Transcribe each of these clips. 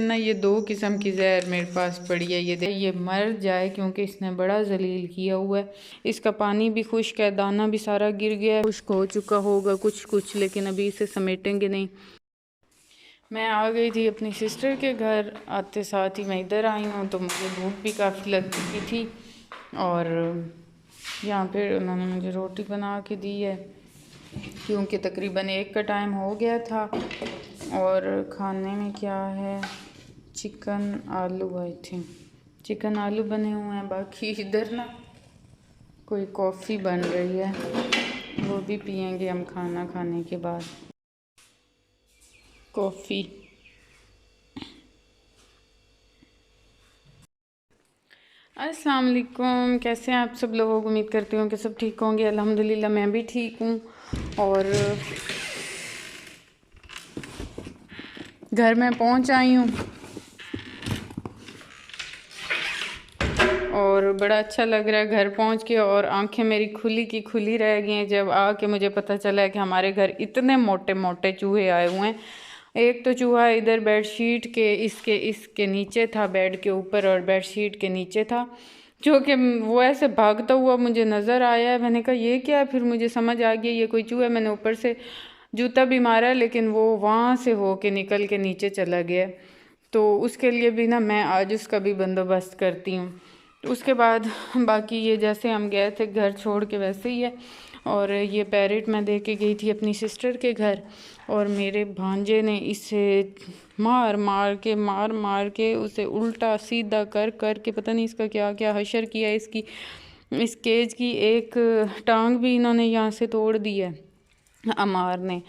ना ये दो किस्म की जहर मेरे पास पड़ी है। ये मर जाए क्योंकि इसने बड़ा जलील किया हुआ है। इसका पानी भी खुश्क है, दाना भी सारा गिर गया है, खुश्क हो चुका होगा कुछ कुछ, लेकिन अभी इसे समेटेंगे नहीं। मैं आ गई थी अपनी सिस्टर के घर, आते साथ ही मैं इधर आई हूँ तो मुझे भूख भी काफ़ी लग चुकी थी और यहाँ पे उन्होंने मुझे रोटी बना के दी है क्योंकि तकरीबन 1 का टाइम हो गया था। और खाने में क्या है, चिकन आलू, आई थिंक चिकन आलू बने हुए हैं। बाकी इधर ना कोई कॉफ़ी बन रही है, वो भी पियेंगे हम खाना खाने के बाद, कॉफ़ी। अस्सलाम वालेकुम, कैसे हैं आप सब लोग? उम्मीद करती हूँ कि सब ठीक होंगे। अल्हम्दुलिल्लाह मैं भी ठीक हूँ। और घर में पहुँच आई हूँ और बड़ा अच्छा लग रहा है घर पहुँच के। और आंखें मेरी खुली की खुली रह गई हैं जब आके मुझे पता चला है कि हमारे घर इतने मोटे मोटे चूहे आए हुए हैं। एक तो चूहा इधर बेडशीट के इसके नीचे था, बेड के ऊपर और बेडशीट के नीचे था, जो कि वो ऐसे भागता हुआ मुझे नज़र आया है। मैंने कहा ये क्या है, फिर मुझे समझ आ गया ये कोई चूहा है। मैंने ऊपर से जूता भी मारा लेकिन वो वहाँ से हो के निकल के नीचे चला गया। तो उसके लिए भी ना मैं आज उसका भी बंदोबस्त करती हूँ। तो उसके बाद बाकी ये जैसे हम गए थे घर छोड़ के वैसे ही है। और ये पैरेट मैं दे के गई थी अपनी सिस्टर के घर और मेरे भांजे ने इसे मार मार के उसे उल्टा सीधा कर कर के पता नहीं इसका क्या क्या हशर किया। इस केज की एक टांग भी इन्होंने यहाँ से तोड़ दी है अमार ने,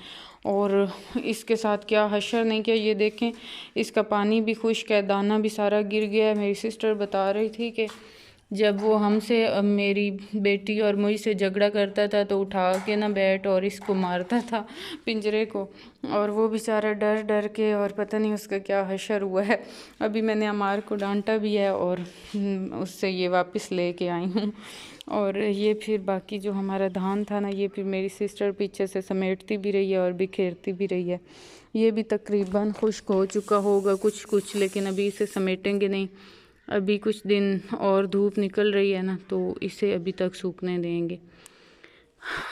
और इसके साथ क्या हशर नहीं किया। ये देखें इसका पानी भी खुश्क है, दाना भी सारा गिर गया है। मेरी सिस्टर बता रही थी कि जब वो हमसे मेरी बेटी और मुझसे झगड़ा करता था तो उठा के ना बैट और इसको मारता था पिंजरे को, और वो बेचारा डर डर के, और पता नहीं उसका क्या हशर हुआ है। अभी मैंने अमार को डांटा भी है और उससे ये वापस लेके आई हूँ। और ये फिर बाकी जो हमारा धान था ना, ये फिर मेरी सिस्टर पीछे से समेटती भी रही है और बिखेरती भी रही है। ये भी तकरीबन खुश्क हो चुका होगा कुछ कुछ, लेकिन अभी इसे समेटेंगे नहीं। अभी कुछ दिन और धूप निकल रही है ना तो इसे अभी तक सूखने देंगे।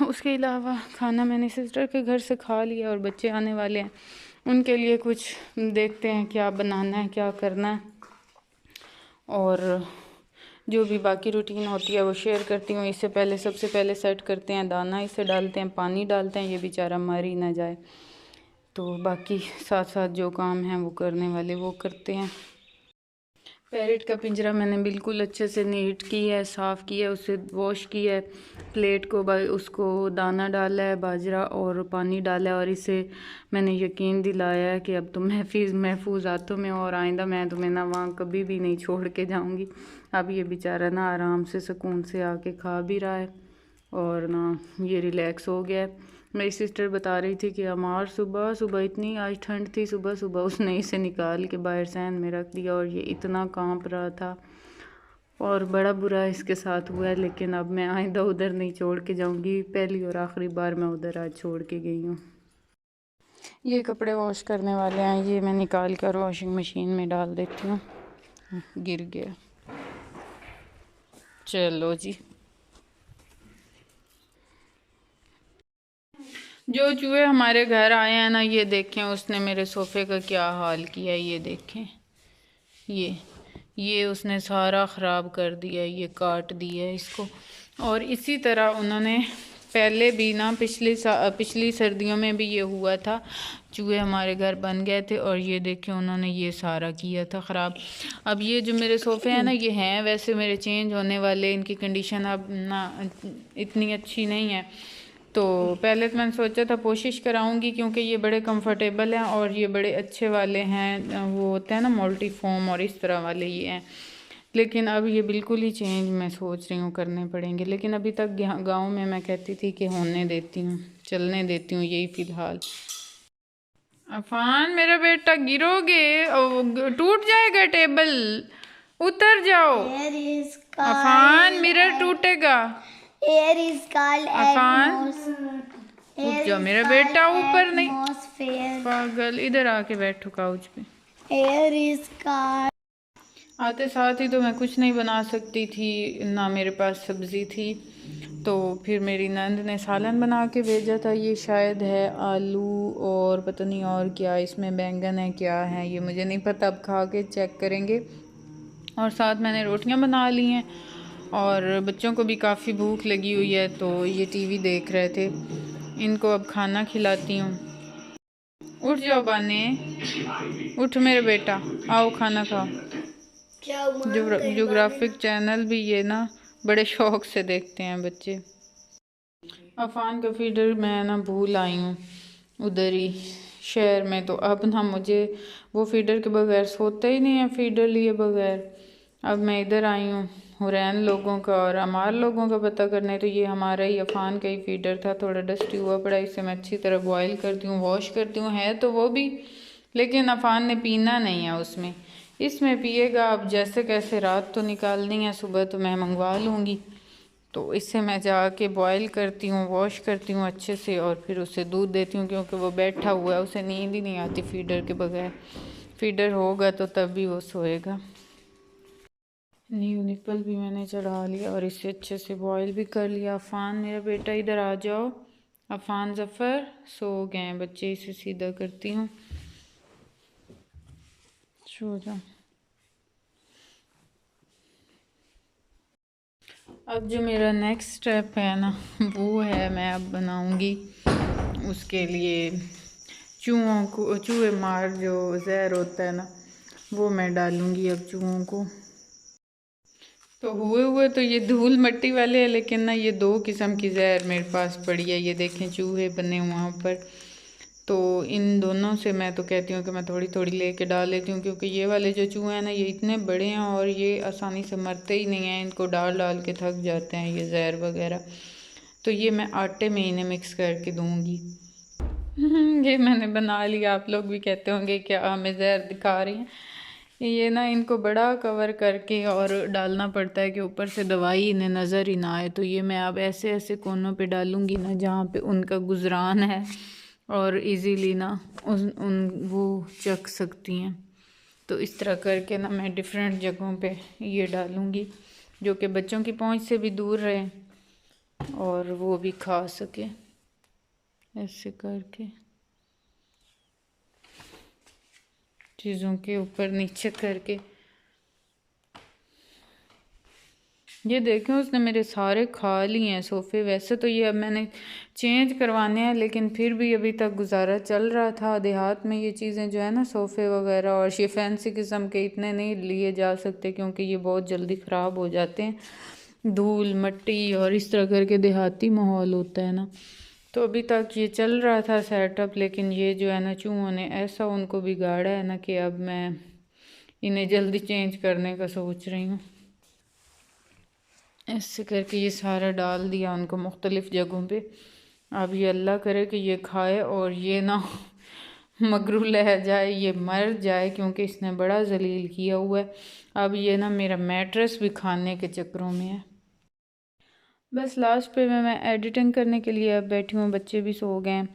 उसके अलावा खाना मैंने सिस्टर के घर से खा लिया और बच्चे आने वाले हैं, उनके लिए कुछ देखते हैं क्या बनाना है क्या करना है। और जो भी बाकी रूटीन होती है वो शेयर करती हूँ। इससे पहले सबसे पहले सेट करते हैं दाना, इसे डालते हैं, पानी डालते हैं, ये बेचारा मर ही ना जाए। तो बाकी साथ साथ जो काम हैं वो करने वाले वो करते हैं। पैरेट का पिंजरा मैंने बिल्कुल अच्छे से नीट किया है, साफ़ किया है, उसे वॉश किया है, प्लेट को उसको दाना डाला है बाजरा और पानी डाला है, और इसे मैंने यकीन दिलाया है कि अब तो महफूज हाथों में, और आइंदा मैं तुम्हें ना वहाँ कभी भी नहीं छोड़ के जाऊँगी। अब ये बेचारा ना आराम से सुकून से आके खा भी रहा है और ना ये रिलैक्स हो गया है। मेरी सिस्टर बता रही थी कि अमार सुबह सुबह इतनी आज ठंड थी, सुबह सुबह उसने इसे निकाल के बाहर सहन में रख दिया और ये इतना कांप रहा था और बड़ा बुरा इसके साथ हुआ है। लेकिन अब मैं आइंदा उधर नहीं छोड़ के जाऊंगी, पहली और आखिरी बार मैं उधर आज छोड़ के गई हूँ। ये कपड़े वॉश करने वाले हैं, ये मैं निकाल कर वॉशिंग मशीन में डाल देती हूँ। गिर गया, चलो जी। जो चूहे हमारे घर आए हैं ना, ये देखें उसने मेरे सोफ़े का क्या हाल किया है। ये देखें ये उसने सारा ख़राब कर दिया है, ये काट दिया है इसको। और इसी तरह उन्होंने पहले भी ना पिछली सर्दियों में भी ये हुआ था, चूहे हमारे घर बन गए थे और ये देखें उन्होंने ये सारा किया था ख़राब। अब ये जो मेरे सोफ़े हैं ना, ये हैं वैसे मेरे चेंज होने वाले, इनकी कंडीशन अब ना इतनी अच्छी नहीं है। तो पहले तो मैंने सोचा था कोशिश कराऊंगी क्योंकि ये बड़े कंफर्टेबल हैं और ये बड़े अच्छे वाले हैं, वो होते हैं ना मल्टी फोम और इस तरह वाले ये हैं। लेकिन अब ये बिल्कुल ही चेंज मैं सोच रही हूँ करने पड़ेंगे। लेकिन अभी तक गांव में मैं कहती थी कि होने देती हूँ, चलने देती हूँ यही फ़िलहाल। अफान मेरा बेटा गिरोगे, टूट जाएगा टेबल, उतर जाओ। अफान मिरर टूटेगा। अफान उठ जाओ मेरा बेटा, ऊपर नहीं, पागल। इधर आके बैठो काउच पे। Here is car. आते साथ ही तो मैं कुछ नहीं बना सकती थी, ना मेरे पास सब्ज़ी थी। तो फिर मेरी नंद ने सालन बना के भेजा था। ये शायद है आलू और पता नहीं और क्या, इसमें बैंगन है क्या है ये मुझे नहीं पता, अब खा के चेक करेंगे। और साथ मैंने रोटियां बना ली हैं और बच्चों को भी काफ़ी भूख लगी हुई है तो ये टीवी देख रहे थे। इनको अब खाना खिलाती हूँ। उठ जाओ बाने, उठ मेरे बेटा, आओ खाना खाओ। जोग्राफिक चैनल भी ये ना बड़े शौक से देखते हैं बच्चे। अफान का फीडर मैं ना भूल आई हूँ उधर ही शहर में, तो अब ना मुझे वो फीडर के बगैर सोता ही नहीं है, फीडर लिए बगैर। अब मैं इधर आई हूँ हुरैन लोगों का और अमार लोगों का पता करने, तो ये हमारा ही अफान का ही फीडर था, थोड़ा डस्टी हुआ पड़ा, इसे मैं अच्छी तरह बॉयल करती हूँ, वॉश करती हूँ, है तो वो भी, लेकिन अफान ने पीना नहीं है उसमें, इसमें पिएगा। अब जैसे कैसे रात तो निकालनी है, सुबह तो मैं मंगवा लूँगी। तो इससे मैं जाके बॉईल करती हूँ, वॉश करती हूँ अच्छे से और फिर उसे दूध देती हूँ, क्योंकि वो बैठा हुआ है, उसे नींद ही नहीं आती फीडर के बगैर। फीडर होगा तो तब भी वो सोएगा। न्यू निपल भी मैंने चढ़ा लिया और इसे अच्छे से बॉईल भी कर लिया। अफान मेरा बेटा इधर आ जाओ, अफान जफ़र सो गए हैं बच्चे, इसे सीधा करती हूँ, सो जाओ। अब जो मेरा नेक्स्ट स्टेप है ना वो है, मैं अब बनाऊंगी उसके लिए चूहों को, चूहे मार जो जहर होता है ना वो मैं डालूंगी अब चूहों को। तो हुए हुए तो ये धूल मिट्टी वाले हैं, लेकिन ना ये दो किस्म की जहर मेरे पास पड़ी है, ये देखें चूहे बने वहाँ पर। तो इन दोनों से मैं तो कहती हूँ कि मैं थोड़ी थोड़ी लेके डाल लेती हूँ, क्योंकि ये वाले जो चूहे हैं ना ये इतने बड़े हैं और ये आसानी से मरते ही नहीं हैं, इनको डाल डाल के थक जाते हैं ये जहर वगैरह। तो ये मैं आटे में इन्हें मिक्स करके दूँगी। ये मैंने बना लिया, आप लोग भी कहते होंगे क्या हमें जहर दिखा रही हैं। ये ना इनको बड़ा कवर करके और डालना पड़ता है कि ऊपर से दवाई इन्हें नज़र ही ना आए। तो ये मैं अब ऐसे ऐसे कोनों पे डालूँगी ना जहाँ पे उनका गुजरान है और इजीली ना उन वो चख सकती हैं। तो इस तरह करके ना मैं डिफरेंट जगहों पे ये डालूँगी जो कि बच्चों की पहुँच से भी दूर रहे और वो भी खा सके, ऐसे करके चीज़ों के ऊपर नीचे करके। ये देखें उसने मेरे सारे खा लिए हैं सोफ़े। वैसे तो ये अब मैंने चेंज करवाने हैं, लेकिन फिर भी अभी तक गुजारा चल रहा था। देहात में ये चीज़ें जो है ना सोफ़े वगैरह और ये फैंसी किस्म के इतने नहीं लिए जा सकते, क्योंकि ये बहुत जल्दी ख़राब हो जाते हैं, धूल मिट्टी और इस तरह करके देहाती माहौल होता है ना। तो अभी तक ये चल रहा था सेटअप, लेकिन ये जो है ना चूहों ने ऐसा उनको बिगाड़ा है ना कि अब मैं इन्हें जल्दी चेंज करने का सोच रही हूँ। ऐसे करके ये सारा डाल दिया उनको मुख्तलिफ़ जगहों पे। अब ये अल्लाह करे कि ये खाए और ये ना मगरू रह जाए, ये मर जाए, क्योंकि इसने बड़ा जलील किया हुआ है। अब ये ना मेरा मैट्रेस भी खाने के चक्करों में है। बस लास्ट पे मैं एडिटिंग करने के लिए अब बैठी हूँ, बच्चे भी सो गए हैं।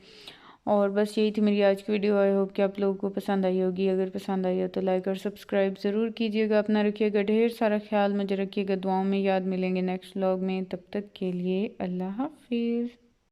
और बस यही थी मेरी आज की वीडियो। आई होप कि आप लोगों को पसंद आई होगी। अगर पसंद आई हो तो लाइक और सब्सक्राइब ज़रूर कीजिएगा। अपना रखिएगा ढेर सारा ख्याल, मुझे रखिएगा दुआओं में याद। मिलेंगे नेक्स्ट व्लॉग में, तब तक के लिए अल्लाह हाफिज़।